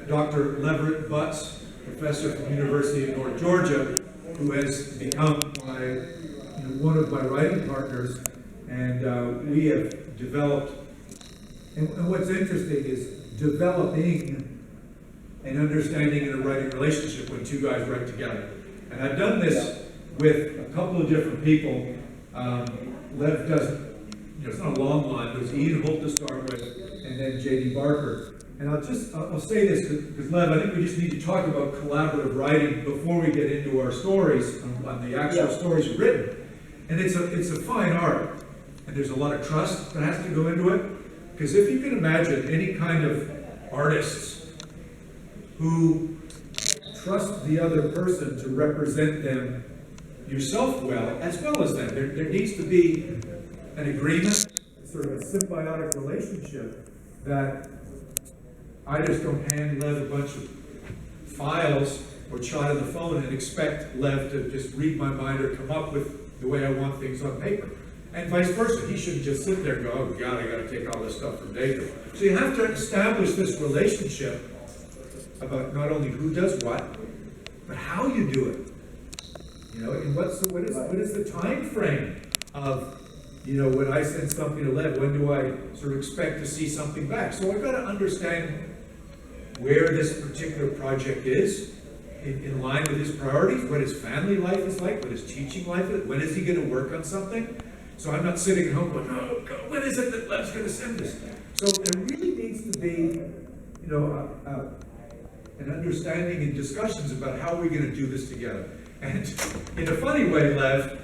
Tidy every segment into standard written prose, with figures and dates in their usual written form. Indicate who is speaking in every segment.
Speaker 1: Dr. Leverett Butts, professor from the University of North Georgia, who has become one of my writing partners, and we have developed, and what's interesting is developing an understanding and a writing relationship when two guys write together. And I've done this with a couple of different people. Lev does, it's not a long line, but it's Ian Holt to start with, and then J.D. Barker. And I'll say this, because Lev, I think we just need to talk about collaborative writing before we get into our stories, on the actual stories you've written. And it's a fine art, and there's a lot of trust that has to go into it. Because if you can imagine any kind of artists who trust the other person to represent them, yourself well as them. There needs to be an agreement, sort of a symbiotic relationship, that I just don't hand Lev a bunch of files or chat on the phone and expect Lev to just read my mind or come up with the way I want things on paper. And vice versa. He shouldn't just sit there and go, oh God, I got to take all this stuff from Dacre. So you have to establish this relationship about not only who does what, but how you do it. And what is the time frame of, when I send something to Lev, when do I sort of expect to see something back? So I've got to understand where this particular project is in line with his priorities, what his family life is like, what his teaching life is, when is he going to work on something? So I'm not sitting at home going, oh God, when is it that Lev's going to send this? So there really needs to be, an understanding and discussions about how we're going to do this together. And in a funny way, Lev,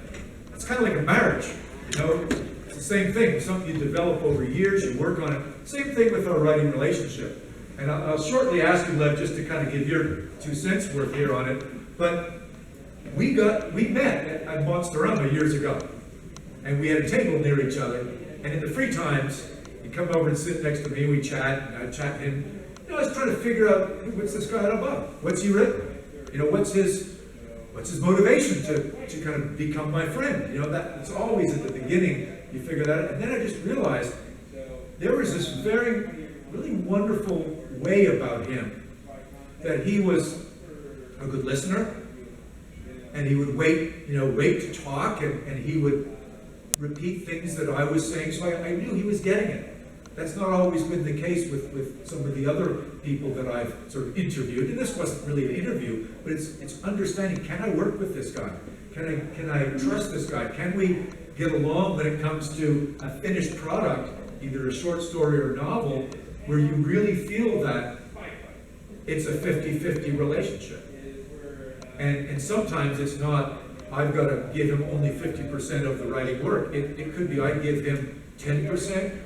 Speaker 1: it's kind of like a marriage. It's the same thing. Something you develop over years, you work on it. Same thing with our writing relationship. And I'll shortly ask you, Lev, just to kind of give your 2 cents worth here on it. But we met at Monsterama years ago, and we had a table near each other. And in the free times, he'd come over and sit next to me. We chat, and I'd chat to him. I was trying to figure out, what's this guy about? What's he written? What's his motivation to kind of become my friend? That's always at the beginning, you figure that out. And then I just realized there was this really wonderful way about him, that he was a good listener, and he would wait to talk, and he would repeat things that I was saying, so I knew he was getting it. That's not always been the case with some of the other people that I've sort of interviewed, and this wasn't really an interview, but it's understanding, can I work with this guy? Can I trust this guy? Can we get along when it comes to a finished product, either a short story or a novel, where you really feel that it's a 50-50 relationship? And sometimes it's not, I've got to give him only 50% of the writing work. It could be I give him 10%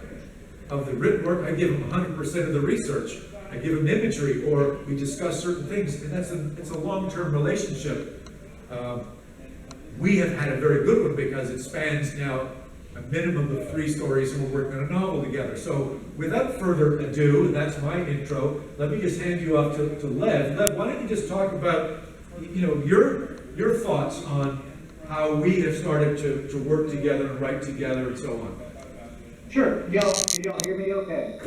Speaker 1: of the written work, I give him 100% of the research. I give him imagery, or we discuss certain things, and it's a long-term relationship. We have had a very good one because it spans now a minimum of 3 stories, and we're working on a novel together. So without further ado, and that's my intro, let me just hand you off to Lev. Lev, why don't you just talk about your thoughts on how we have started to work together and write together and so on.
Speaker 2: Sure. Can y'all hear me okay?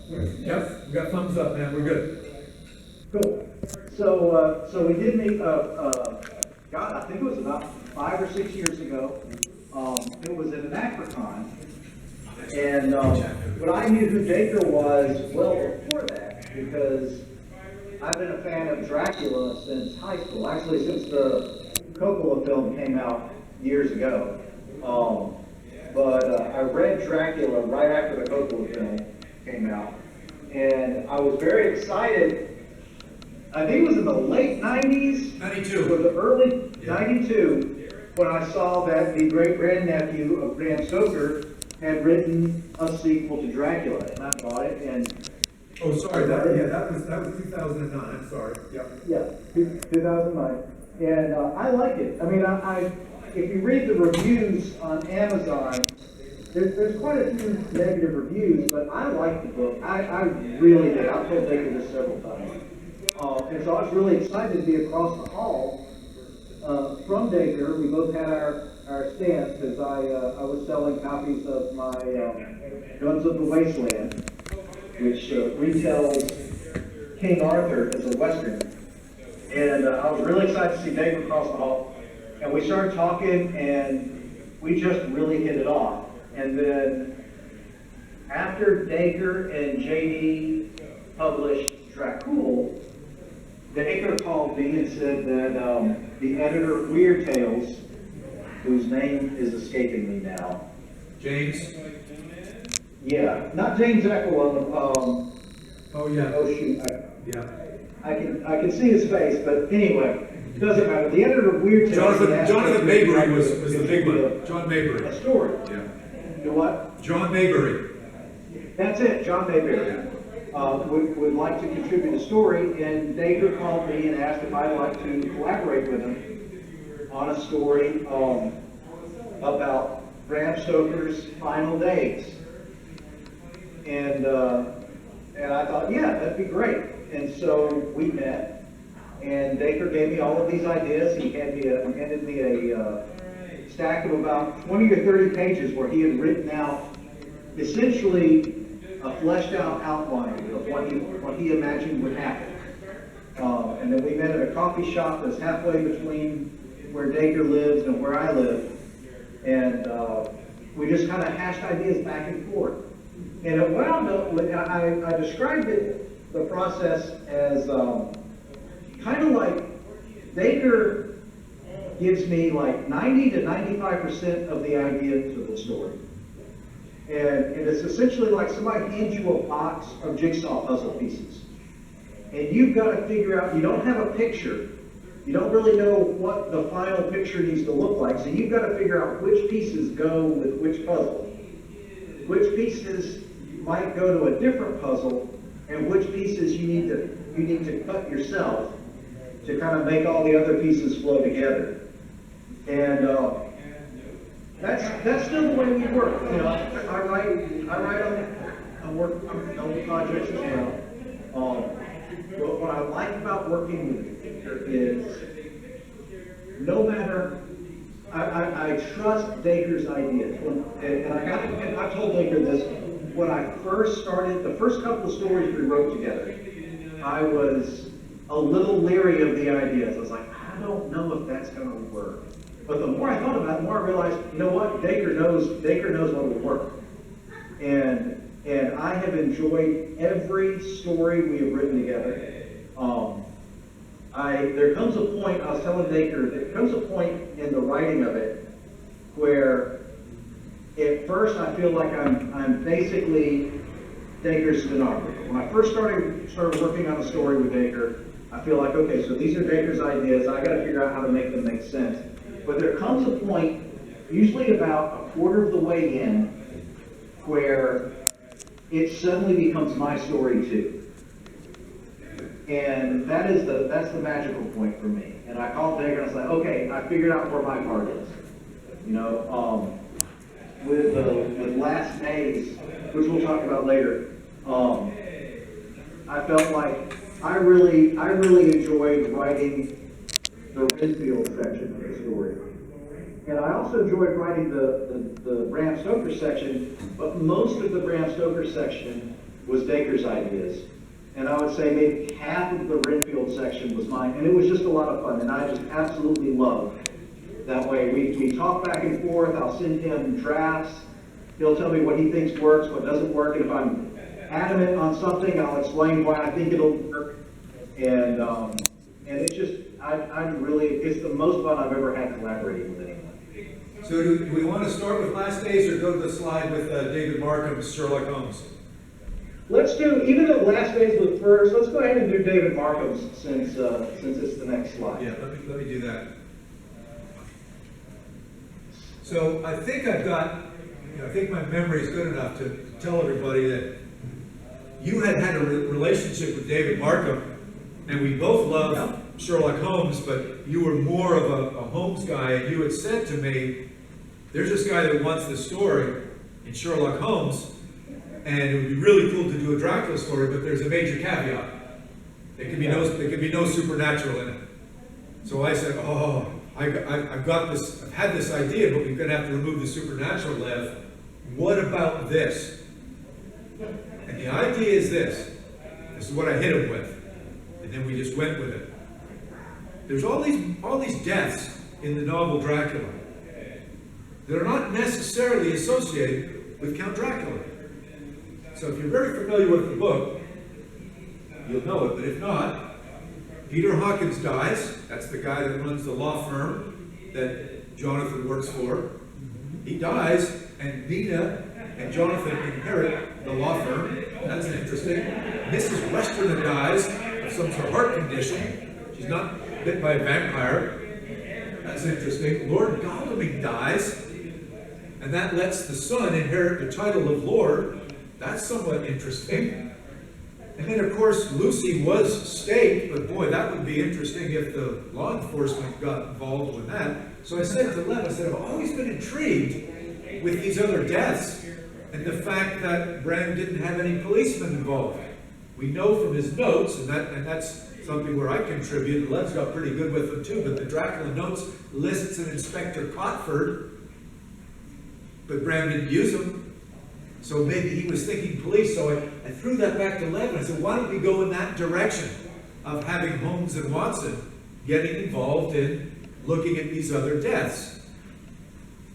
Speaker 1: Yep, we got thumbs up, man. We're good.
Speaker 2: Cool. So we did meet, God, I think it was about 5 or 6 years ago. It was at an Dacre. And but I knew who Dacre was well before that, because I've been a fan of Dracula since high school. Actually, since the Coppola film came out years ago. But I read Dracula right after the Coppola film came out, and I was very excited. I think it was in the late 90s,
Speaker 1: 92,
Speaker 2: or the early 92, when I saw that the great-grandnephew of Bram Stoker had written a sequel to Dracula, and I bought it. And
Speaker 1: oh, sorry, that was 2009. I'm sorry. Yep.
Speaker 2: Yeah, 2009, and I like it. I mean, if you read the reviews on Amazon, there's quite a few negative reviews, but I like the book. I really did. I've told Dacre this several times. And so I was really excited to be across the hall from Dacre. We both had our stands, because I was selling copies of my Guns of the Wasteland, which retails King Arthur as a Western. And I was really excited to see Dacre across the hall. And we started talking, and we just really hit it off. And then after Dacre and JD published Dracula, Dacre called me and said that the editor of Weird Tales, whose name is escaping me now.
Speaker 1: James?
Speaker 2: Yeah, not James Eccleston.
Speaker 1: Oh, yeah.
Speaker 2: Oh shoot,
Speaker 1: Yeah.
Speaker 2: I can see his face, but anyway, it doesn't matter. The editor of Weird Tales.
Speaker 1: Jonathan Maybury was the big one. John Maybury.
Speaker 2: A story.
Speaker 1: Yeah.
Speaker 2: You know what?
Speaker 1: John Maybury.
Speaker 2: That's it, John Maybury. Would like to contribute a story, and Dacre called me and asked if I'd like to collaborate with him on a story about Bram Stoker's final days. And I thought, yeah, that'd be great. And so we met, and Dacre gave me all of these ideas. He handed me a stack of about 20 or 30 pages where he had written out essentially a fleshed out outline of what he imagined would happen. And then we met at a coffee shop that's halfway between where Dacre lives and where I live. And we just kind of hashed ideas back and forth. And it wound up with, I described the process as kind of like Dacre gives me like 90 to 95% of the idea to the story. And it's essentially like somebody hands you a box of jigsaw puzzle pieces. And you've got to figure out, you don't have a picture. You don't really know what the final picture needs to look like. So you've got to figure out which pieces go with which puzzle. Which pieces might go to a different puzzle, and which pieces you need to cut yourself to kind of make all the other pieces flow together. And that's still the way we work. You know, I write on own projects as well. But what I like about working with Dacre is no matter, I trust Dacre's ideas. And I told Dacre this, when I first started, the first couple of stories we wrote together, I was a little leery of the ideas. I was like, I don't know if that's going to work. But the more I thought about it, the more I realized, you know what, Dacre knows what will work. And I have enjoyed every story we have written together. There comes a point, I was telling Dacre, there comes a point in the writing of it where at first I feel like I'm basically Dacre's stenographer. When I first started working on a story with Dacre, I feel like, okay, so these are Dacre's ideas, I gotta figure out how to make them make sense. But there comes a point, usually about a quarter of the way in, where it suddenly becomes my story too. And that's the magical point for me. And I called Dacre and I was like, okay, I figured out where my part is. You know, with Last Days, which we'll talk about later, I felt like I really enjoyed writing the Renfield section of the story. And I also enjoyed writing the Bram Stoker section, but most of the Bram Stoker section was Dacre's ideas. And I would say maybe half of the Renfield section was mine, and it was just a lot of fun, and I just absolutely loved that way. We talk back and forth, I'll send him drafts, he'll tell me what he thinks works, what doesn't work, and if I'm adamant on something, I'll explain why I think it'll work. And it's just, it's the most fun I've ever had collaborating with anyone.
Speaker 1: So do we want to start with Last Days or go to the slide with David Markham's Sherlock Holmes?
Speaker 2: Let's do, even though Last Days was first, let's go ahead and do David Markham's since it's the next slide.
Speaker 1: Yeah, let me do that. So I think I think my memory is good enough to tell everybody that you had a relationship with David Markham, and we both love Sherlock Holmes, but you were more of a Holmes guy, and you had said to me, there's this guy that wants this story in Sherlock Holmes, and it would be really cool to do a Dracula story, but there's a major caveat. There can be no supernatural in it. So I said, oh, I've had this idea, but we're going to have to remove the supernatural, Lev. What about this? And the idea is this. This is what I hit him with. and then we just went with it. There's all these deaths in the novel Dracula that are not necessarily associated with Count Dracula. So if you're very familiar with the book, you'll know it, but if not, Peter Hawkins dies. That's the guy that runs the law firm that Jonathan works for. He dies, and Nina and Jonathan inherit the law firm. That's interesting. Mrs. Westerner dies of some sort of heart condition. She's not bit by a vampire. That's interesting. Lord Godalming dies, and that lets the son inherit the title of Lord. That's somewhat interesting. And then, of course, Lucy was staked, but boy, that would be interesting if the law enforcement got involved with that. So I said to Lev, I said, I've always been intrigued with these other deaths and the fact that Bram didn't have any policemen involved. We know from his notes, and that's something where I contribute. Lev's got pretty good with them too, but the Dracula notes lists an Inspector Cotford, but Bram didn't use him. So maybe he was thinking police, so I threw that back to Lev, and I said, why don't we go in that direction of having Holmes and Watson getting involved in looking at these other deaths?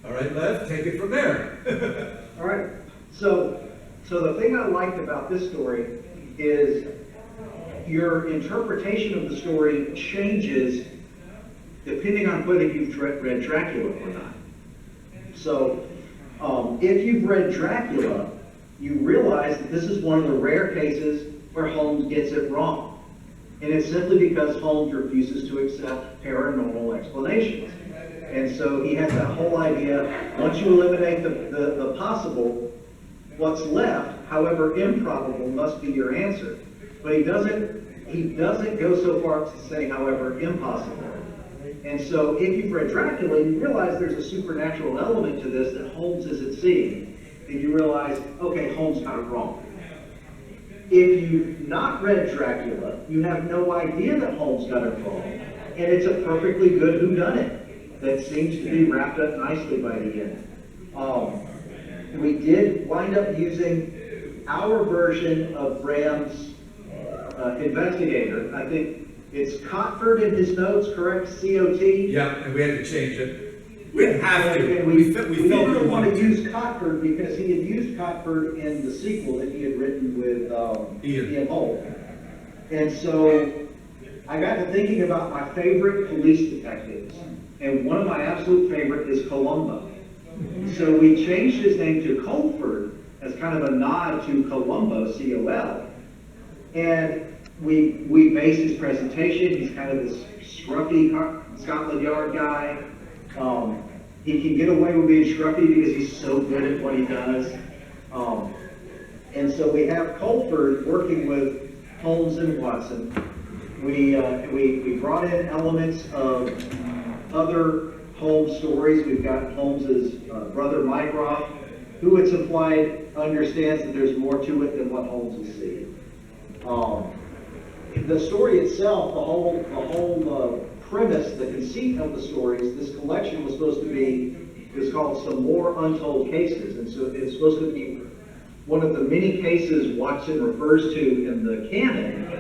Speaker 1: All right, Lev, take it from there.
Speaker 2: All right. So the thing I liked about this story is your interpretation of the story changes depending on whether you've read Dracula or not. So if you've read Dracula, you realize that this is one of the rare cases where Holmes gets it wrong. And it's simply because Holmes refuses to accept paranormal explanations. And so he has that whole idea, once you eliminate the possible, what's left, however improbable, must be your answer. But he doesn't go so far as to say, however impossible. And so if you've read Dracula, you realize there's a supernatural element to this that Holmes isn't seeing. And you realize, okay, Holmes got it wrong. If you've not read Dracula, you have no idea that Holmes got it wrong. And it's a perfectly good whodunit that seems to be wrapped up nicely by the end. We did wind up using our version of Bram's investigator. I think it's Cotford in his notes, correct? C-O-T?
Speaker 1: Yeah, and we had to change it. We didn't have to.
Speaker 2: And we didn't want to use Cotford because he had used Cotford in the sequel that he had written with Ian Holt. And so I got to thinking about my favorite police detectives. And one of my absolute favorite is Columbo. So we changed his name to Colford as kind of a nod to Columbo, C-O-L. And we based his presentation. He's kind of this scruffy Scotland Yard guy. He can get away with being scruffy because he's so good at what he does. And so we have Colford working with Holmes and Watson. We brought in elements of other Holmes stories. We've got Holmes's brother Mycroft, who it's implied understands that there's more to it than what Holmes is seeing. The story itself, the whole premise, the conceit of the stories, this collection was supposed to be, it's called Some More Untold Cases. And so it's supposed to be one of the many cases Watson refers to in the canon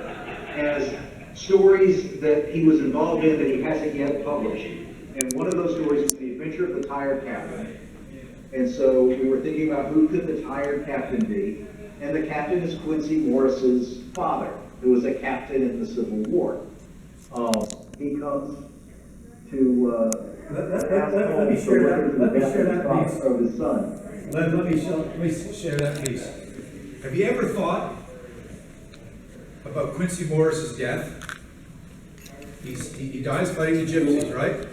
Speaker 2: as stories that he was involved in that he hasn't yet published. And one of those stories is The Adventure of the Tired Captain. And so we were thinking about who could the Tired Captain be. And the captain is Quincy Morris's father, who was a captain in the Civil War. He comes to
Speaker 3: let me share that piece
Speaker 2: of his son.
Speaker 3: Let me share that piece.
Speaker 1: Have you ever thought about Quincy Morris's death? He dies fighting the gypsies, right?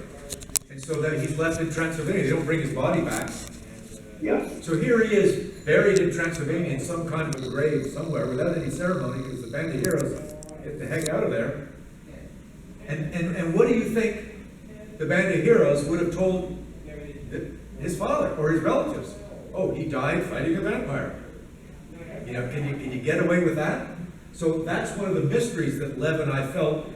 Speaker 1: And so that he's left in Transylvania. They don't bring his body back.
Speaker 2: Yeah.
Speaker 1: So here he is, buried in Transylvania in some kind of a grave somewhere without any ceremony because the band of heroes get the heck out of there. And what do you think the band of heroes would have told his father or his relatives? Oh, he died fighting a vampire. You know, can you get away with that? So that's one of the mysteries that Lev and I felt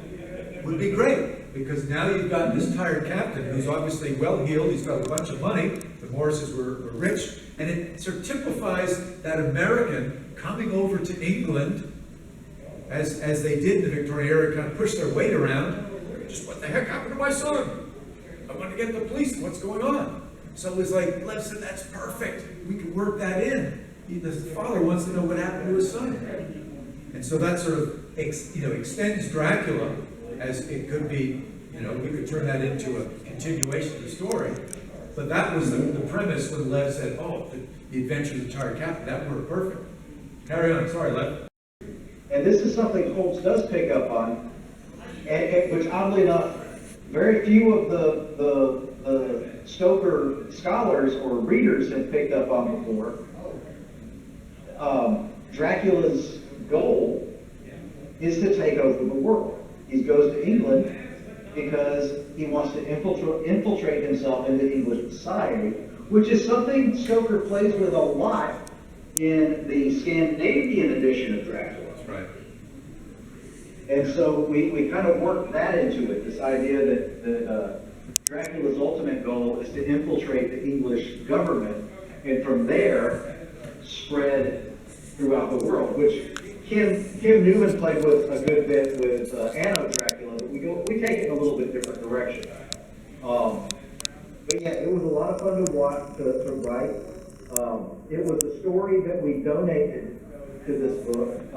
Speaker 1: would be great, because now you've got this tired captain who's obviously well-heeled, he's got a bunch of money, the Morrises were rich, and it sort of typifies that American coming over to England as they did in the Victorian era, kind of pushed their weight around. Just what the heck happened to my son? I want to get the police. What's going on? So it was like, Lev said, that's perfect. We can work that in. The father wants to know what happened to his son. And so that sort of extends Dracula, as it could be, we could turn that into a continuation of the story. But that was the premise when Lev said, oh, the adventure of the Retired Captain, that worked perfect. Carry on, sorry, Lev.
Speaker 2: And this is something Holmes does pick up on, and which oddly enough, very few of the Stoker scholars or readers have picked up on before. Dracula's goal is to take over the world. He goes to England because he wants to infiltrate himself into English society, which is something Stoker plays with a lot in the Scandinavian edition of Dracula.
Speaker 1: That's right.
Speaker 2: And so we kind of worked that into it, this idea that Dracula's ultimate goal is to infiltrate the English government, and from there spread throughout the world, which Kim Newman played with a good bit with Anno Dracula, but we take it in a little bit different direction. But yeah, it was a lot of fun to watch, to write. It was a story that we donated to this book,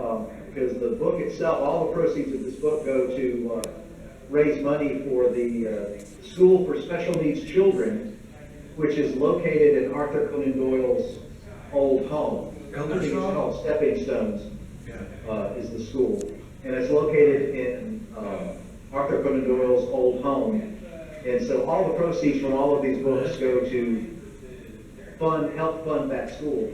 Speaker 2: because the book itself, all the proceeds of this book go to raise money for the School for Special Needs Children, which is located in Arthur Conan Doyle's old home. I think it's called Stepping Stones, is the school. And it's located in Arthur Conan Doyle's old home. And so all the proceeds from all of these books go to help fund that school.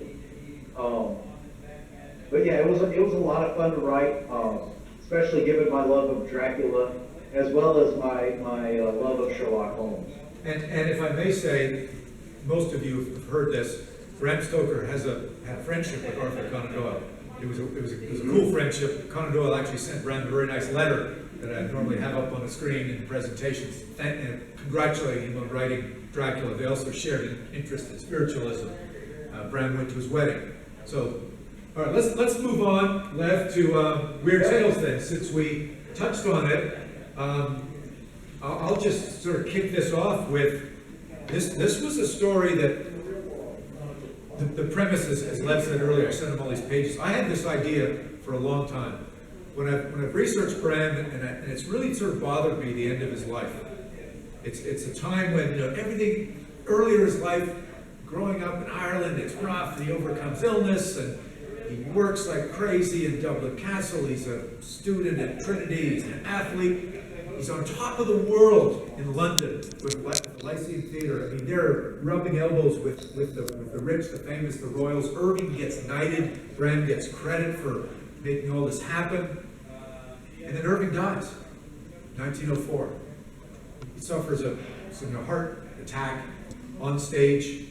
Speaker 2: But yeah, it was a lot of fun to write, especially given my love of Dracula, as well as my love of Sherlock Holmes.
Speaker 1: And if I may say, most of you have heard this, Bram Stoker had a friendship with Arthur Conan Doyle. It was a cool friendship. Conan Doyle actually sent Bram a very nice letter that I normally have up on the screen in presentations, congratulating him on writing Dracula. They also shared an interest in spiritualism. Bram went to his wedding. So, all right, let's move on, Lev, to Weird Tales then, since we touched on it. I'll just sort of kick this off with this was a story that the premise is, as Lev said earlier, I sent him all these pages. I had this idea for a long time. When I've researched Bram, and it's really sort of bothered me the end of his life. It's a time when everything earlier in his life, growing up in Ireland, it's rough. He overcomes illness and he works like crazy in Dublin Castle. He's a student at Trinity. He's an athlete. He's on top of the world in London with the Lyceum Theatre. I mean, they're rubbing elbows with the rich, the famous, the royals. Irving gets knighted. Bram gets credit for making all this happen. And then Irving dies, 1904. He suffers a heart attack on stage.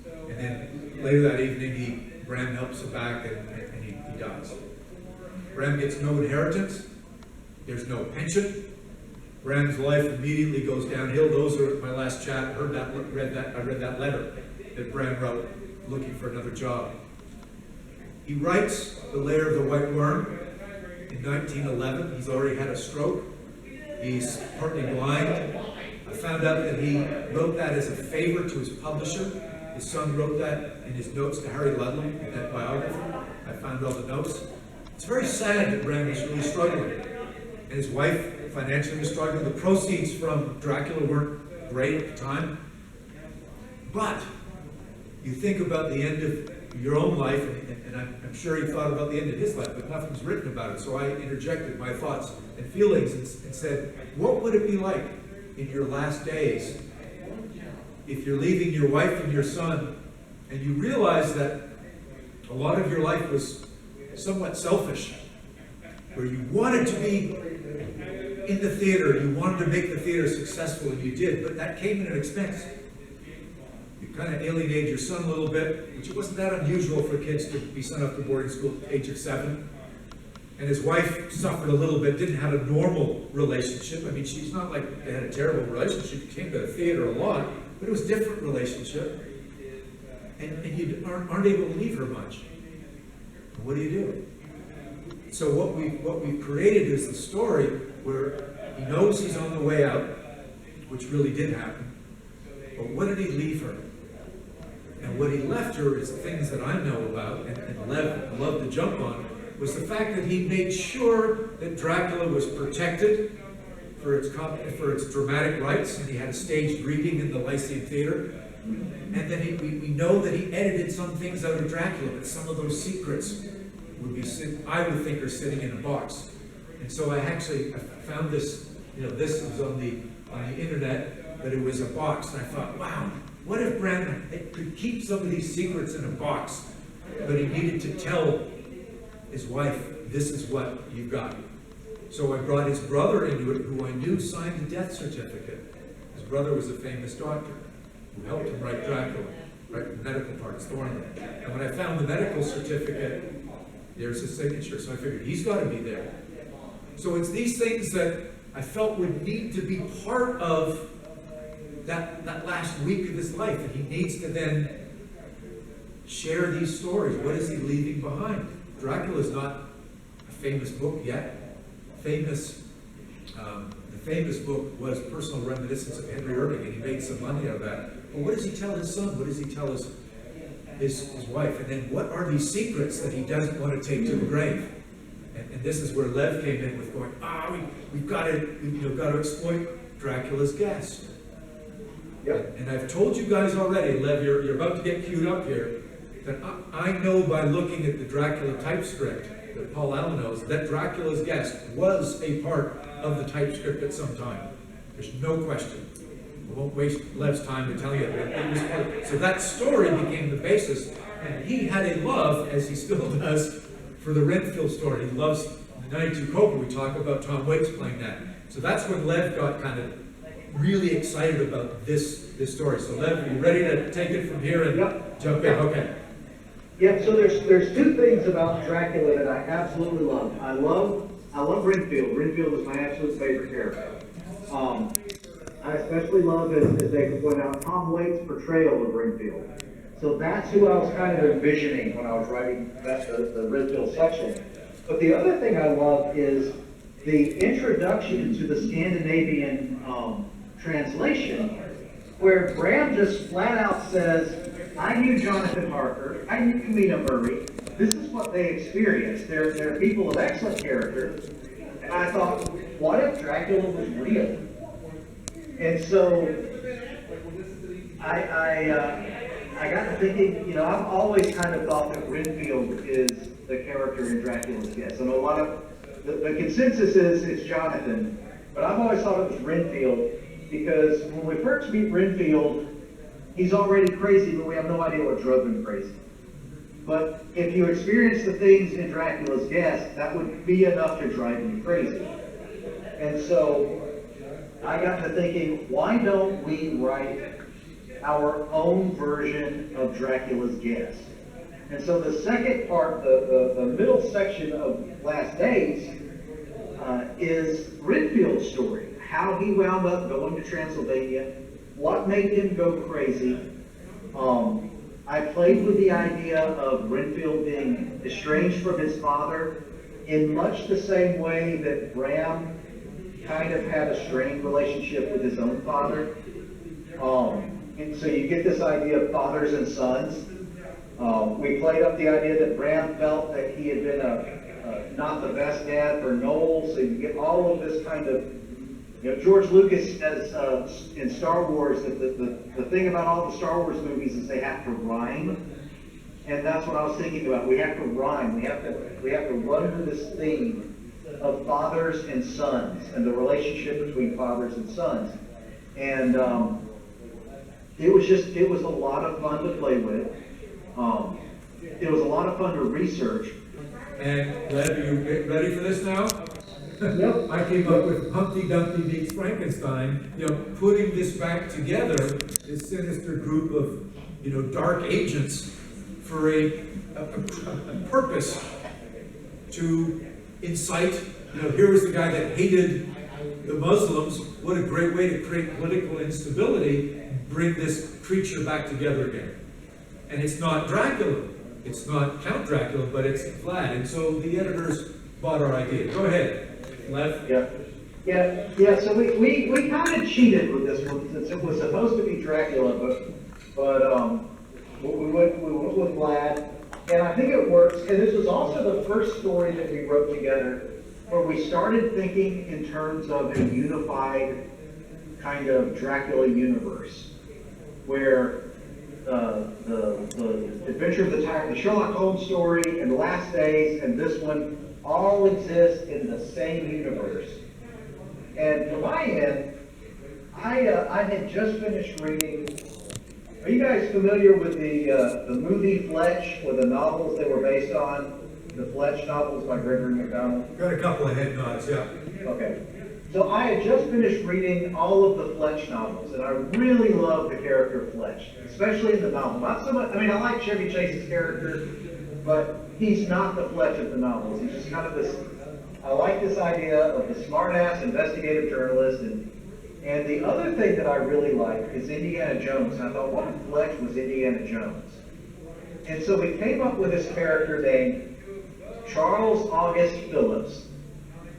Speaker 1: And then later that evening, Bram helps him back and he dies. Bram gets no inheritance. There's no pension. Bram's life immediately goes downhill. Those are my last chat. I read that letter that Bram wrote, looking for another job. He writes The Lair of the White Worm in 1911. He's already had a stroke. He's partly blind. I found out that he wrote that as a favor to his publisher. His son wrote that in his notes to Harry Ludlam in that biography. I found all the notes. It's very sad that Bram was really struggling. And his wife financially was struggling. The proceeds from Dracula weren't great at the time. But you think about the end of your own life, and I'm sure he thought about the end of his life, but nothing's written about it. So I interjected my thoughts and feelings and said, what would it be like in your last days if you're leaving your wife and your son, and you realize that a lot of your life was somewhat selfish, where you wanted to be in the theater, you wanted to make the theater successful, and you did, but that came at an expense. You kind of alienated your son a little bit, which it wasn't that unusual for kids to be sent off to boarding school at the age of 7. And his wife suffered a little bit, didn't have a normal relationship. I mean, she's not like they had a terrible relationship. She came to the theater a lot, but it was a different relationship. And you aren't able to leave her much. What do you do? So what we've created is the story where he knows he's on the way out, which really did happen. But what did he leave her? And what he left her is things that I know about and Lev loved to jump on, was the fact that he made sure that Dracula was protected for its dramatic rights, and he had a staged reading in the Lyceum Theater. And then we know that he edited some things out of Dracula, but some of those secrets would be, I would think, are sitting in a box. And so I found this, this was on the internet, but it was a box, and I thought, wow, what if Bram could keep some of these secrets in a box, but he needed to tell his wife, this is what you've got. So I brought his brother into it, who I knew signed the death certificate. His brother was a famous doctor who helped him write Dracula, write the medical parts for him. And when I found the medical certificate, there's his signature, so I figured he's got to be there. So it's these things that I felt would need to be part of that last week of his life, and he needs to then share these stories. What is he leaving behind? Dracula's not a famous book yet. The famous book was Personal Reminiscence of Henry Irving, and he made some money out of that. But what does he tell his son? What does he tell his wife? And then what are these secrets that he doesn't want to take to the grave? And this is where Lev came in with going, we've got to exploit Dracula's guest. Yep. And I've told you guys already, Lev, you're about to get queued up here, that I know by looking at the Dracula typescript that Paul Allen knows that Dracula's guest was a part of the typescript at some time. There's no question. I won't waste Lev's time to tell you that it was part of. So that story became the basis, and he had a love, as he still does, for the Renfield story. He loves the 92 Cobra. We talk about Tom Waits playing that. So that's when Lev got kind of really excited about this story. So Lev, are you ready to take it from here and jump in? Okay.
Speaker 2: Yeah, so there's two things about Dracula that I absolutely love. I love Renfield. Renfield is my absolute favorite character. I especially love, as they point out, Tom Waits' portrayal of Renfield. So that's who I was kind of envisioning when I was writing the Renfield section. But the other thing I love is the introduction to the Scandinavian translation, where Bram just flat out says, I knew Jonathan Harker, I knew Camina Murray, this is what they experienced. They're people of excellent character. And I thought, what if Dracula was real? And so I got to thinking, I've always kind of thought that Renfield is the character in Dracula's Guest. And a lot of the consensus is it's Jonathan, but I've always thought it was Renfield, because when we first meet Renfield, he's already crazy, but we have no idea what drove him crazy. But if you experience the things in Dracula's Guest, that would be enough to drive you crazy. And so I got to thinking, why don't we write our own version of Dracula's Guest? And so the second part, the middle section of Last Days, is Renfield's story. How he wound up going to Transylvania, what made him go crazy. I played with the idea of Renfield being estranged from his father in much the same way that Bram kind of had a strained relationship with his own father. And so you get this idea of fathers and sons. We played up the idea that Bram felt that he had been not the best dad for Noel, so you get all of this kind of, George Lucas says in Star Wars that the thing about all the Star Wars movies is they have to rhyme. And that's what I was thinking about. We have to rhyme. We have to run with this theme of fathers and sons and the relationship between fathers and sons. And it was a lot of fun to play with. It was a lot of fun to research.
Speaker 1: And Lev, are you ready for this now?
Speaker 2: Yep.
Speaker 1: I came up with Humpty Dumpty meets Frankenstein, putting this back together, this sinister group of, dark agents for a purpose to incite, here was the guy that hated the Muslims. What a great way to create political instability, bring this creature back together again. And it's not Dracula. It's not Count Dracula, but it's Vlad. And so the editors bought our idea. Go ahead, Lev.
Speaker 2: Yeah, so we kind of cheated with this one, since it was supposed to be Dracula, but we went with Vlad, and I think it works, and this was also the first story that we wrote together, where we started thinking in terms of a unified kind of Dracula universe, where the Adventure of the Tyrant, the Sherlock Holmes story, and The Last Days, and this one all exist in the same universe. And for my end, I had just finished reading. Are you guys familiar with the movie Fletch, or the novels they were based on? The Fletch novels by Gregory MacDonald?
Speaker 1: Got a couple of head nods, yeah.
Speaker 2: Okay. So I had just finished reading all of the Fletch novels, and I really love the character Fletch, especially in the novel. Not so much, I mean, I like Chevy Chase's character, but he's not the Fletch of the novels. He's just kind of this, I like this idea of the smart-ass investigative journalist, and the other thing that I really like is Indiana Jones. And I thought, what if Fletch was Indiana Jones? And so we came up with this character named Charles August Phillips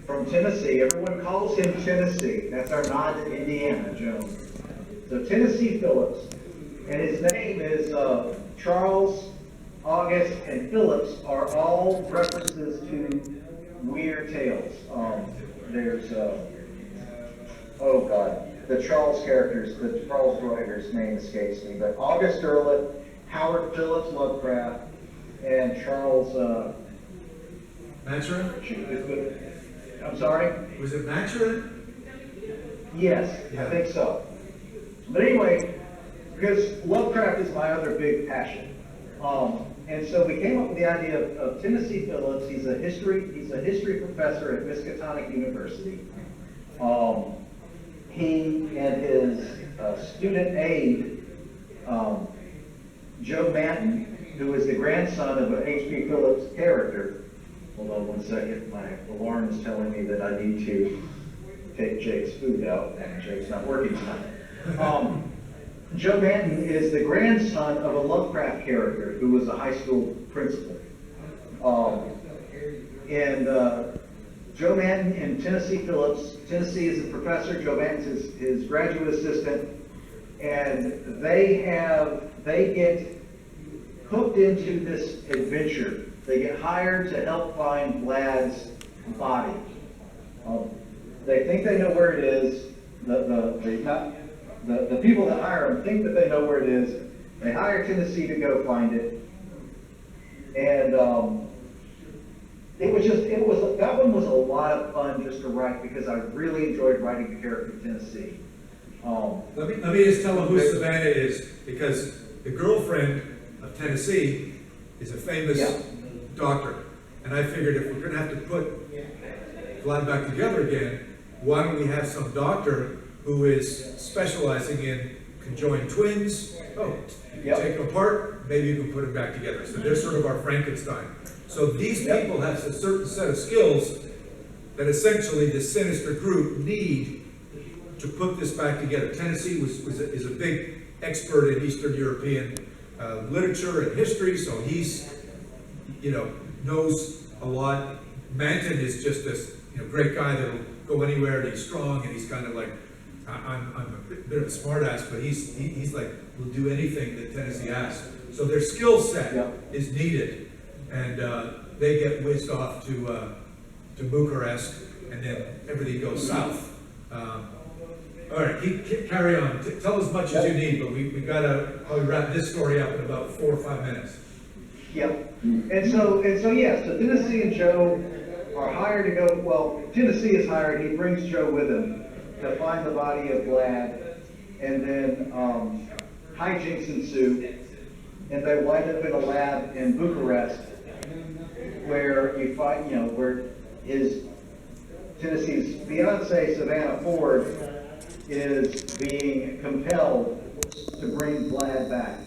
Speaker 2: from Tennessee. Everyone calls him Tennessee. That's our nod to Indiana Jones. So Tennessee Phillips. And his name is Charles, August, and Phillips are all references to weird tales. There's, oh God, the Charles characters, the Charles writer's name escapes me, but August Derleth, Howard Phillips Lovecraft, and Charles,
Speaker 1: Maturin?
Speaker 2: I'm sorry?
Speaker 1: Was it Maturin?
Speaker 2: Yes,
Speaker 1: Yeah.
Speaker 2: I think so. But anyway, because Lovecraft is my other big passion. And so we came up with the idea of Tennessee Phillips. He's a history professor at Miskatonic University. He and his student aide, Joe Manton, who is the grandson of an H.P. Phillips character. Hold on one second. My alarm is telling me that I need to take Jake's food out, and Jake's not working tonight. Joe Manton is the grandson of a Lovecraft character who was a high school principal. Joe Manton and Tennessee Phillips. Tennessee is a professor. Joe Manton's his graduate assistant, and they get hooked into this adventure. They get hired to help find Vlad's body. They think they know where it is. The people that hire them think that they know where it is. They hire Tennessee to go find it. And that one was a lot of fun just to write, because I really enjoyed writing the character of Tennessee.
Speaker 1: Let me just tell them who Savannah is, because the girlfriend of Tennessee is a famous doctor. And I figured if we're going to have to put Vlad back together again, why don't we have some doctor who is specializing in conjoined twins? Oh, you can take them apart, maybe you can put them back together. So they're sort of our Frankenstein. So these people have a certain set of skills that essentially the sinister group need to put this back together. Tennessee is a big expert in Eastern European literature and history, so he's, knows a lot. Manton is just this, great guy that'll go anywhere, and he's strong, and he's kind of like, I'm a bit of a smartass, but he's like, will do anything that Tennessee asks. So their skill set is needed, and they get whizzed off to Bucharest, and then everything goes south. All right, carry on. Tell as much as you need, but we got to probably wrap this story up in about 4 or 5 minutes.
Speaker 2: Yep. And so Tennessee and Joe are hired to go. Well, Tennessee is hired. He brings Joe with him to find the body of Vlad, and then hijinks ensue, and they wind up in a lab in Bucharest, where you find, where his Tennessee's fiancée Savannah Ford is being compelled to bring Vlad back.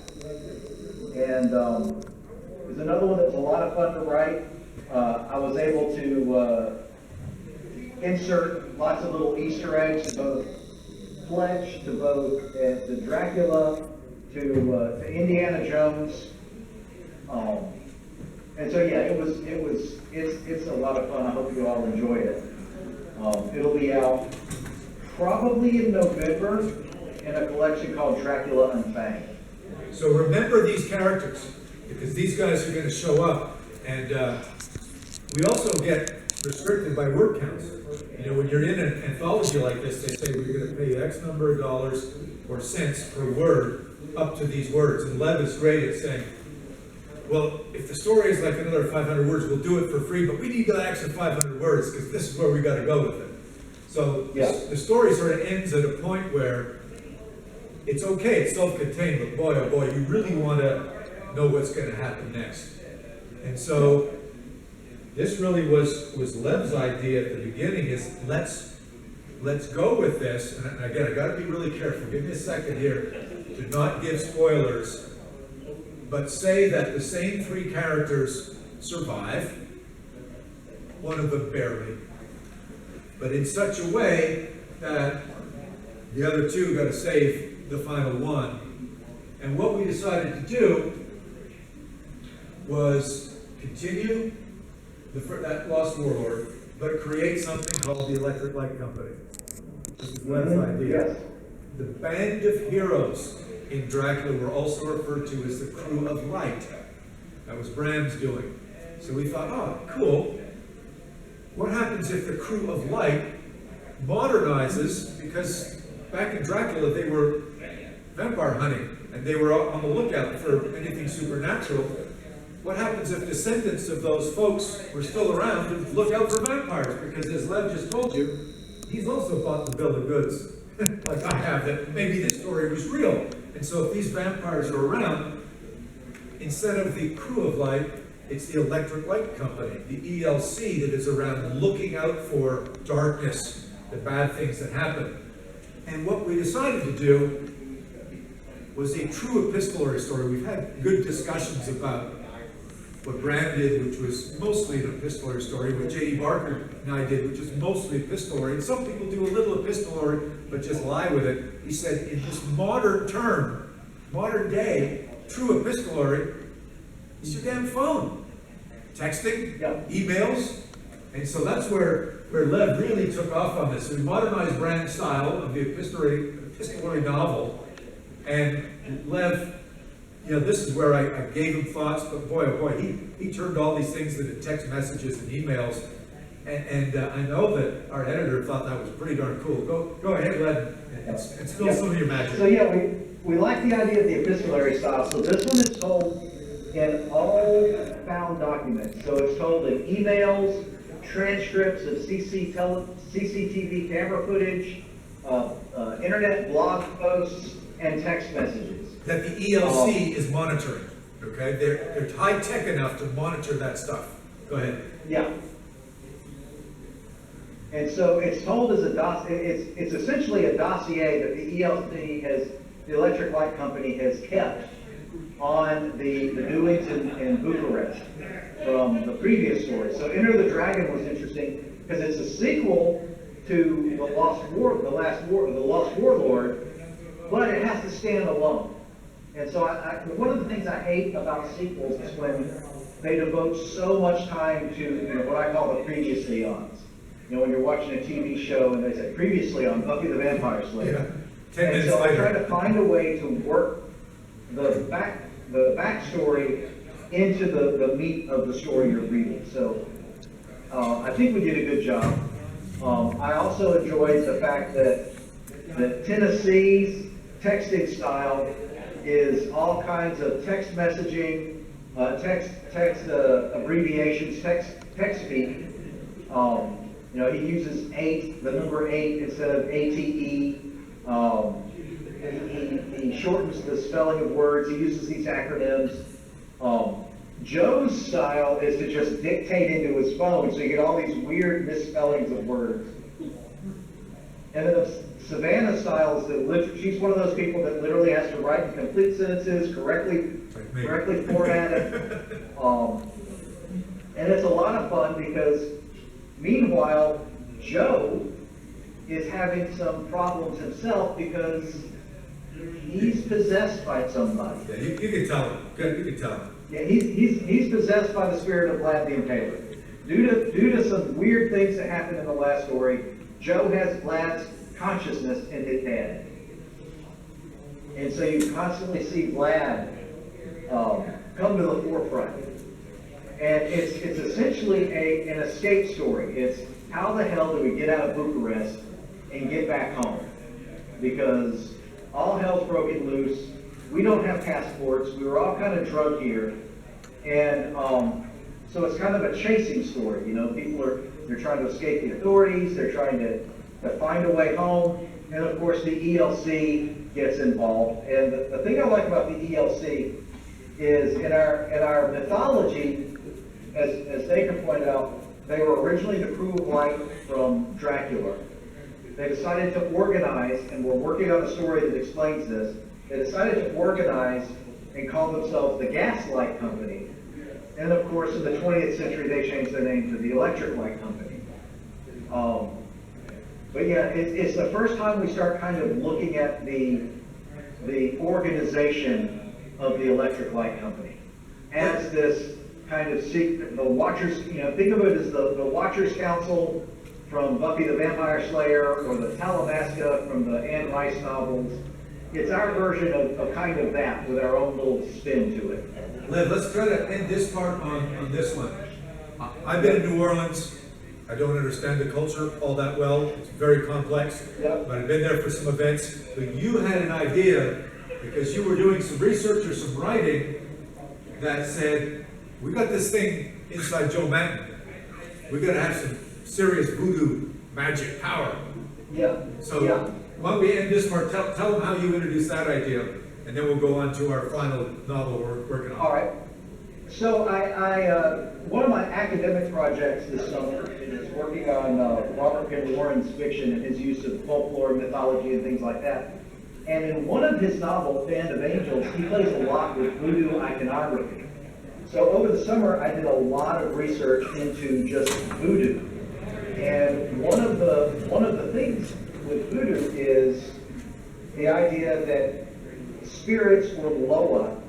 Speaker 2: And there's another one that was a lot of fun to write. I was able to insert lots of little Easter eggs to both Fletch, to Dracula, to Indiana Jones. And so, yeah, it's a lot of fun. I hope you all enjoy it. It'll be out probably in November in a collection called Dracula Untitled.
Speaker 1: So remember these characters, because these guys are gonna show up, and we also get restricted by word counts. You know, when you're in an anthology like this, they say we're gonna pay X number of dollars or cents per word up to these words, and Lev is great at saying, well, if the story is like another 500 words, we'll do it for free, but we need that extra 500 words, because this is where we gotta go with it. So
Speaker 2: Yeah.
Speaker 1: the story sort of ends at a point where it's okay, it's self-contained, but boy, oh boy, you really want to know what's going to happen next. And so this really was Lev's idea at the beginning, is let's go with this. And again, I got to be really careful. Give me a second here to not give spoilers, but say that the same three characters survive, one of them barely, but in such a way that the other two got to save the final one. And what we decided to do was continue that Lost Warlord, but create something called the Electric Light Company. This is Len's idea.
Speaker 2: Yes.
Speaker 1: The band of heroes in Dracula were also referred to as the Crew of Light. That was Bram's doing. So we thought, oh, cool. What happens if the Crew of Light modernizes? Because back in Dracula, they were vampire hunting, and they were on the lookout for anything supernatural. What happens if descendants of those folks were still around and look out for vampires? Because as Lev just told you, he's also bought the bill of goods, like I have, that maybe this story was real. And so if these vampires are around, instead of the Crew of Light, it's the Electric Light Company, the ELC, that is around looking out for darkness, the bad things that happen. And what we decided to do was a true epistolary story. We've had good discussions about what Bram did, which was mostly an epistolary story, what J.D. Barker and I did, which is mostly epistolary. And some people do a little epistolary, but just lie with it. He said, in this modern term, modern day, true epistolary is your damn phone. Texting, emails. And so that's where Lev really took off on this. So we modernized Bram's style of the epistolary novel. And Lev, you know, this is where I gave him thoughts, but boy, oh boy, he turned all these things into text messages and emails. And I know that our editor thought that was pretty darn cool. Go ahead, Lev, and spill some of your magic.
Speaker 2: So yeah, we like the idea of the epistolary style. So this one is told in all found documents. So it's told in emails, transcripts of CCTV camera footage, internet blog posts, and text messages.
Speaker 1: That the ELC is monitoring, okay? They're high-tech enough to monitor that stuff. Go ahead.
Speaker 2: Yeah. And so it's told as a dossier, it's essentially a dossier that the ELC the Electric Light Company has kept on the doings in Bucharest from the previous story. So Enter the Dragon was interesting because it's a sequel to the Lost Warlord, but it has to stand alone. And so one of the things I hate about sequels is when they devote so much time to what I call the previously ons. When you're watching a TV show and they say previously on Buffy the Vampire Slayer.
Speaker 1: Yeah. 10 minutes
Speaker 2: so
Speaker 1: later.
Speaker 2: I try to find a way to work the backstory into the meat of the story you're reading. So I think we did a good job. I also enjoyed the fact that Tennessee's texting style is all kinds of text messaging, text abbreviations, text speak. He uses 8, the number 8 instead of ATE. He shortens the spelling of words. He uses these acronyms. Joe's style is to just dictate into his phone, so you get all these weird misspellings of words. And then Savannah's style is that she's one of those people that literally has to write in complete sentences, correctly formatted. And it's a lot of fun because meanwhile, Joe is having some problems himself because he's possessed by somebody.
Speaker 1: Yeah, you can tell him. You can tell him.
Speaker 2: Yeah, he's possessed by the spirit of Vlad the Impaler. Due to some weird things that happened in the last story, Joe has Vlad's consciousness in his head. And so you constantly see Vlad come to the forefront. And it's essentially an escape story. It's how the hell do we get out of Bucharest and get back home? Because all hell's broken loose. We don't have passports. We were all kind of drugged here. And so it's kind of a chasing story. You know, they're trying to escape the authorities. They're trying to find a way home. And of course the ELC gets involved. And the thing I like about the ELC is in our mythology, as Dacre pointed out, they were originally the crew of light from Dracula. They decided to organize, and we're working on a story that explains this. They decided to organize and call themselves the Gaslight Company. And of course, in the 20th century, they changed their name to the Electric Light Company. But yeah, it's the first time we start kind of looking at the organization of the Electric Light Company as this kind of secret, the Watchers, you know, think of it as the Watchers Council from Buffy the Vampire Slayer or the Talamasca from the Anne Rice novels. It's our version of kind of that with our own little spin to it.
Speaker 1: Liv, let's try to end this part on this one. I've been in New Orleans. I don't understand the culture all that well. It's very complex.
Speaker 2: Yep.
Speaker 1: But I've been there for some events. But you had an idea because you were doing some research or some writing that said, we got this thing inside Joe Manton. We got to have some serious voodoo magic power.
Speaker 2: Yeah.
Speaker 1: So
Speaker 2: yeah.
Speaker 1: why don't we end this part? Tell them how you introduced that idea, and then we'll go on to our final novel we're working on.
Speaker 2: All right. So one of my academic projects this summer is working on Robert Penn Warren's fiction and his use of folklore, mythology, and things like that. And in one of his novels, Band of Angels, he plays a lot with voodoo iconography. So over the summer, I did a lot of research into just voodoo. And one of the things with voodoo is the idea that spirits or loa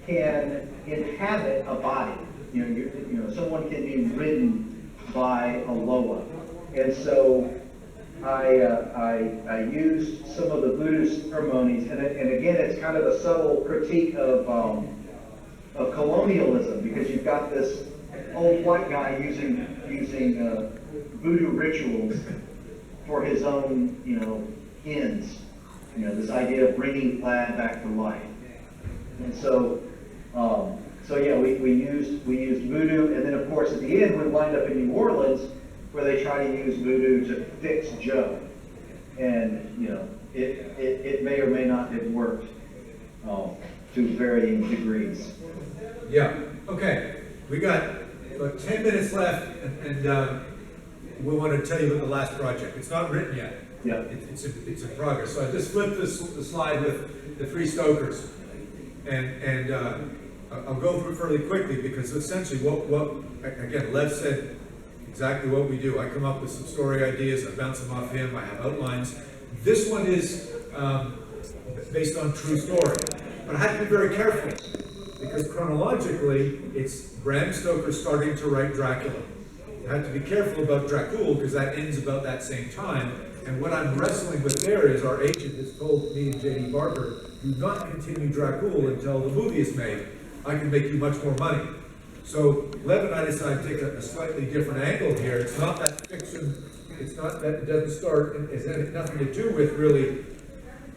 Speaker 2: can inhabit a body. You know, someone can be ridden by a loa. And so I used some of the voodoo ceremonies, and again, it's kind of a subtle critique of colonialism, because you've got this old white guy using voodoo rituals for his own, you know, ends. You know, this idea of bringing Vlad back to life. And so yeah, we used voodoo, and then of course at the end we wind up in New Orleans, where they try to use voodoo to fix Joe, and you know, it may or may not have worked to varying degrees.
Speaker 1: Yeah. Okay. We got about 10 minutes left, and we want to tell you about the last project. It's not written yet.
Speaker 2: Yeah.
Speaker 1: It's in progress. So I just flipped the slide with the three Stokers, and I'll go through it fairly quickly, because essentially what again, Lev said exactly what we do. I come up with some story ideas, I bounce them off him, I have outlines. This one is based on true story, but I had to be very careful, because chronologically it's Bram Stoker starting to write Dracula. I have to be careful about Dracula, because that ends about that same time. And what I'm wrestling with there is our agent has told me and J.D. Barker, do not continue Dracula until the movie is made. I can make you much more money. So Lev and I decided to take a slightly different angle here. It's not that fiction, it's not that it doesn't start, it has nothing to do with really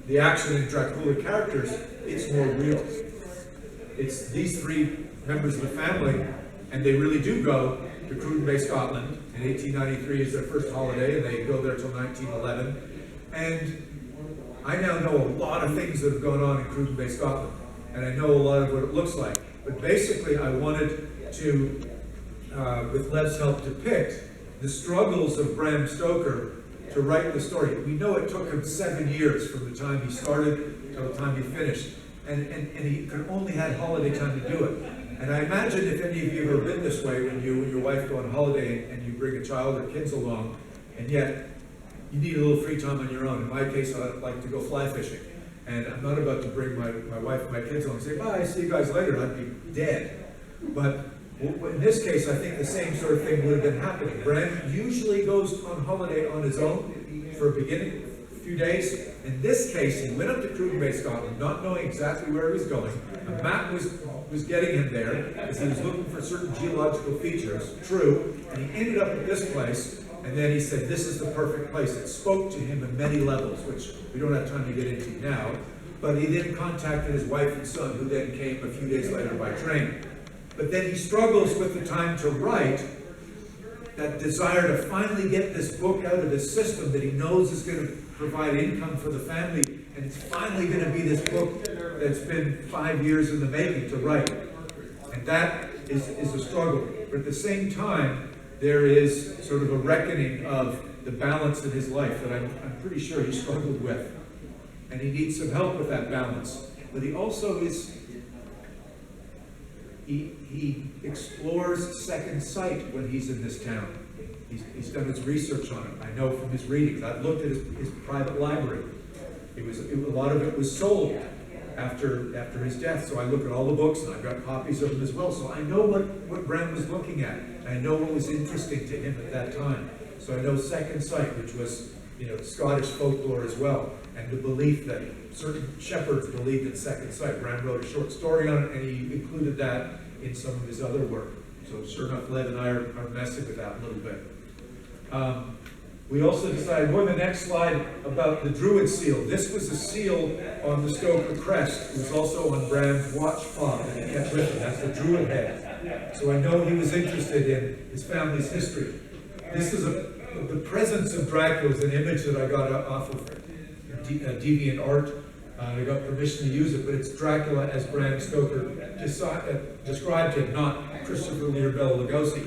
Speaker 1: the action and Dracula characters. It's more real. It's these three members of the family, and they really do go to Cruden Bay, Scotland. In 1893 is their first holiday, and they go there till 1911. And I now know a lot of things that have gone on in Cruden Bay, Scotland, and I know a lot of what it looks like. But basically, I wanted to, with Lev's help, depict the struggles of Bram Stoker to write the story. We know it took him 7 years from the time he started till the time he finished, and he could only had holiday time to do it. And I imagine if any of you have ever been this way, when you and your wife go on holiday and you bring a child or kids along, and yet you need a little free time on your own. In my case, I like to go fly fishing. And I'm not about to bring my wife and my kids home and say, bye, see you guys later, I'd be dead. But in this case, I think the same sort of thing would have been happening. Bram usually goes on holiday on his own for a beginning, a few days. In this case, he went up to Cruden Bay, Scotland, not knowing exactly where he was going. A map was getting him there because he was looking for certain geological features, true, and he ended up at this place. And then he said, this is the perfect place. It spoke to him on many levels, which we don't have time to get into now. But he then contacted his wife and son, who then came a few days later by train. But then he struggles with the time to write, that desire to finally get this book out of his system that he knows is going to provide income for the family. And it's finally going to be this book that's been 5 years in the making to write. And that is a struggle. But at the same time, there is sort of a reckoning of the balance in his life that I'm pretty sure he struggled with. And he needs some help with that balance. But he also he explores second sight when he's in this town. He's done his research on it. I know from his readings. I've looked at his private library. A lot of it was sold after his death. So I look at all the books, and I've got copies of them as well. So I know what Bram was looking at. And I know what was interesting to him at that time. So I know second sight, which was, Scottish folklore as well, and the belief that certain shepherds believed in second sight. Bram wrote a short story on it, and he included that in some of his other work. So sure enough, Lev and I are messing with that a little bit. We also decided, go to the next slide, about the Druid Seal. This was a seal on the Stoker crest. It was also on Bram's watch fob that he kept with him. That's the Druid head. So I know he was interested in his family's history. This is the presence of Dracula is an image that I got off of Deviant Art. I got permission to use it, but it's Dracula as Bram Stoker described him, not Christopher Lee or Bela Lugosi.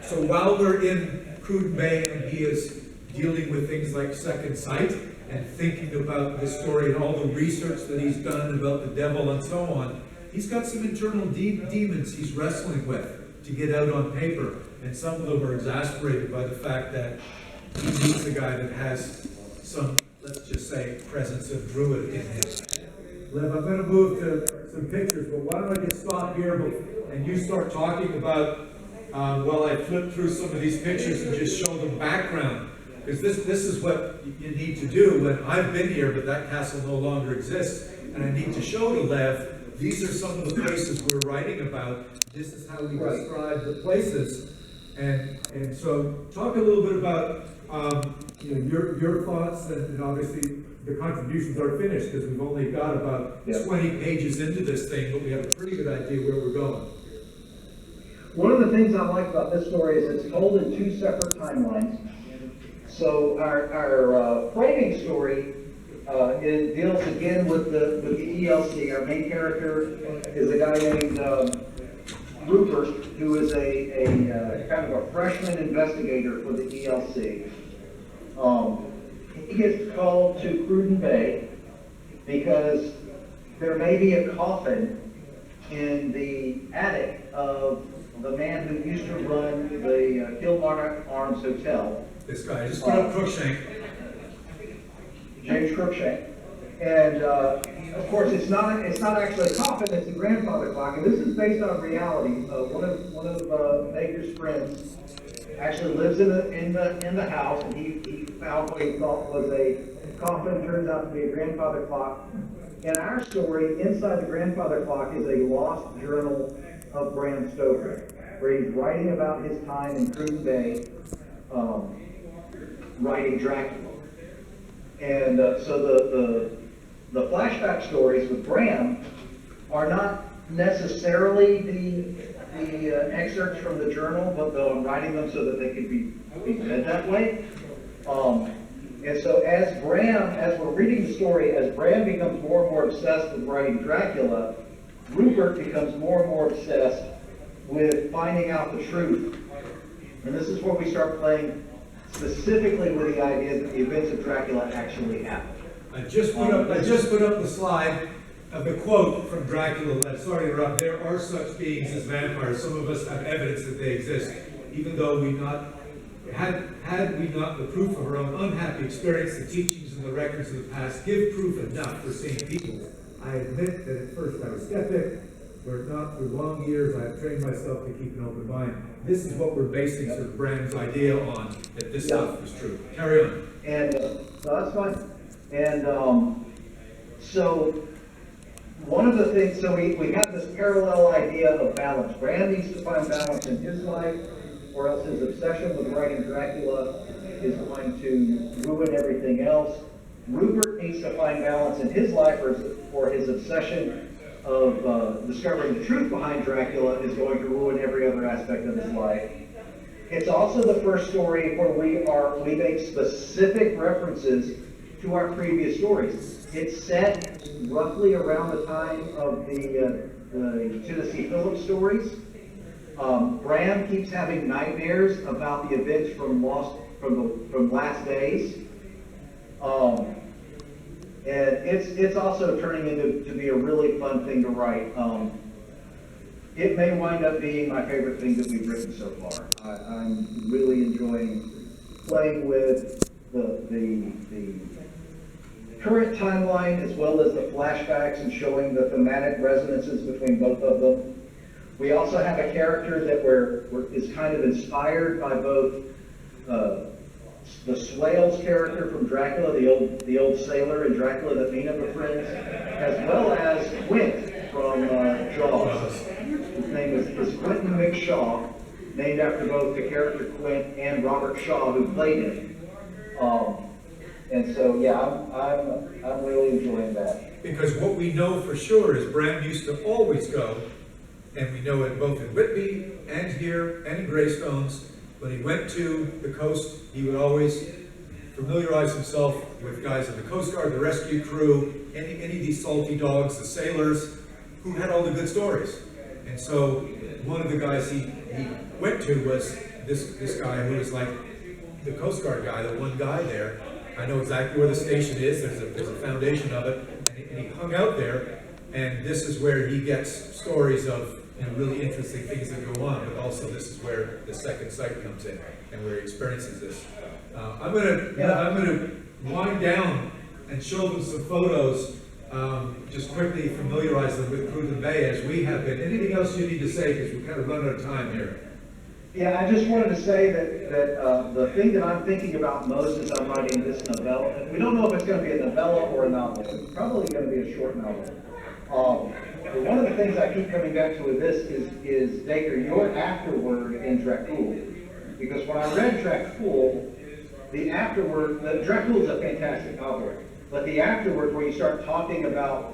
Speaker 1: So while we're in Cruden Bay and he is dealing with things like second sight and thinking about the story and all the research that he's done about the devil and so on, he's got some internal demons he's wrestling with to get out on paper. And some of them are exasperated by the fact that he meets a guy that has some, let's just say, presence of Druid in him. Lev, I'm going to move to some pictures, but why don't I just stop here and you start talking about, while I flip through some of these pictures and just show them background. Because this is what you need to do when I've been here, but that castle no longer exists. And I need to show to Lev, these are some of the places we're writing about. This is how we describe the places. And so talk a little bit about your thoughts, and obviously the contributions are finished because we've only got about 20 pages into this thing, but we have a pretty good idea where we're going.
Speaker 2: One of the things I like about this story is it's told in two separate timelines. So our framing story it deals again with the ELC. Our main character is a guy named Rupert, who is a kind of a freshman investigator for the ELC. He gets called to Cruden Bay because there may be a coffin in the attic of the man who used to run the Kilmarnock Arms Hotel.
Speaker 1: This guy, just put up Crookshank.
Speaker 2: James Crookshank. And of course, it's not actually a coffin; it's a grandfather clock. And this is based on reality. One of Dacre's friends actually lives in the house, and he found what he thought was a coffin. Turns out to be a grandfather clock. In our story, inside the grandfather clock is a lost journal of Bram Stoker, where he's writing about his time in Cruden Bay, writing Dracula. And so the flashback stories with Bram are not necessarily the excerpts from the journal, but though I'm writing them so that they could be read that way. And so as we're reading the story, as Bram becomes more and more obsessed with writing Dracula, Rupert becomes more and more obsessed with finding out the truth. And this is where we start playing specifically with the idea that the events of Dracula actually happened.
Speaker 1: I just put up the slide of the quote from Dracula. Sorry to interrupt. There are such beings as vampires. Some of us have evidence that they exist, even though had we not the proof of our own unhappy experience, the teachings and the records of the past give proof enough for seeing people. I admit that at first I was skeptic, for long years, I've trained myself to keep an open mind. This is what we're basing sort of Bram's idea on, that this stuff is true. Carry on.
Speaker 2: And, no, that's fine. And, so, one of the things, so we have this parallel idea of balance. Bram needs to find balance in his life, or else his obsession with writing Dracula is going to ruin everything else. Rupert needs to find balance in his life, or his obsession of discovering the truth behind Dracula is going to ruin every other aspect of his life. It's also the first story where we make specific references to our previous stories. It's set roughly around the time of the Tennessee Phillips stories. Bram keeps having nightmares about the events from Last Days. And it's also turning into to be a really fun thing to write. It may wind up being my favorite thing that we've written so far. I'm really enjoying playing with the current timeline as well as the flashbacks and showing the thematic resonances between both of them. We also have a character that is kind of inspired by both the Swales character from Dracula, the old sailor in Dracula that Mina befriends, as well as Quint from Jaws. His name is Quentin McShaw, named after both the character Quint and Robert Shaw, who played him. And so, yeah, I'm really enjoying that.
Speaker 1: Because what we know for sure is Bram used to always go, and we know it both in Whitby and here and in Greystones. When he went to the coast, he would always familiarize himself with guys in the Coast Guard, the rescue crew, any of these salty dogs, the sailors, who had all the good stories. And so one of the guys he went to was this guy who was like the Coast Guard guy, the one guy there. I know exactly where the station is, there's a foundation of it, and he hung out there, and this is where he gets stories of really interesting things that go on, but also this is where the second sight comes in, and where he experiences this. I'm gonna wind down and show them some photos, just quickly familiarize them with Cruden Bay as we have been. Anything else you need to say, because we're kind of running out of time here?
Speaker 2: Yeah, I just wanted to say that the thing that I'm thinking about most as I'm writing this novella, and we don't know if it's going to be a novella or a novel. It's probably going to be a short novel. But one of the things I keep coming back to with this is Dacre, your afterword in Dracula. Because when I read Dracula, the afterword, Dracula is a fantastic novel, but the afterword where you start talking about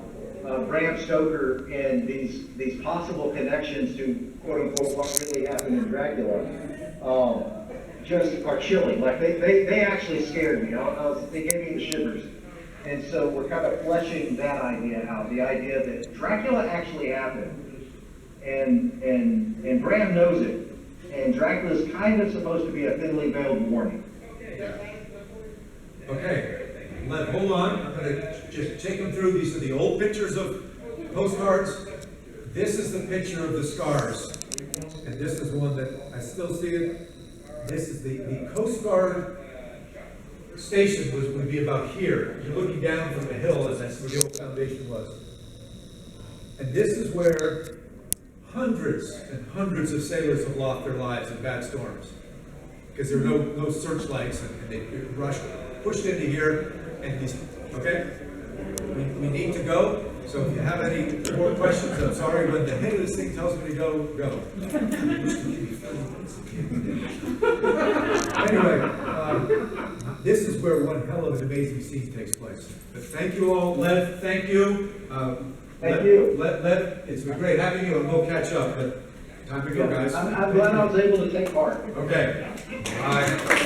Speaker 2: Bram Stoker and these possible connections to quote unquote what really happened in Dracula, just are chilling. Like they actually scared me. They gave me the shivers. And so we're kind of fleshing that idea out, the idea that Dracula actually happened, and Bram knows it, and Dracula's kind of supposed to be a thinly veiled warning.
Speaker 1: Okay, hold on. I'm going to just take them through. These are the old pictures of postcards. This is the picture of the scars, and this is one that I still see it. This is the Coast Guard station would be about here. You're looking down from the hill, and that's where the old foundation was. And this is where hundreds and hundreds of sailors have lost their lives in bad storms, because there were no searchlights, and they pushed into here, and these, okay? We need to go, so if you have any more questions, I'm sorry, when the head of this thing tells me to go, go. Anyway, this is where one hell of an amazing scene takes place. But thank you all. Lev, thank you.
Speaker 2: Thank you.
Speaker 1: Lev, it's been great having you, and we'll catch up. But time to go, guys.
Speaker 2: I'm glad I was able to take part.
Speaker 1: Okay. Bye.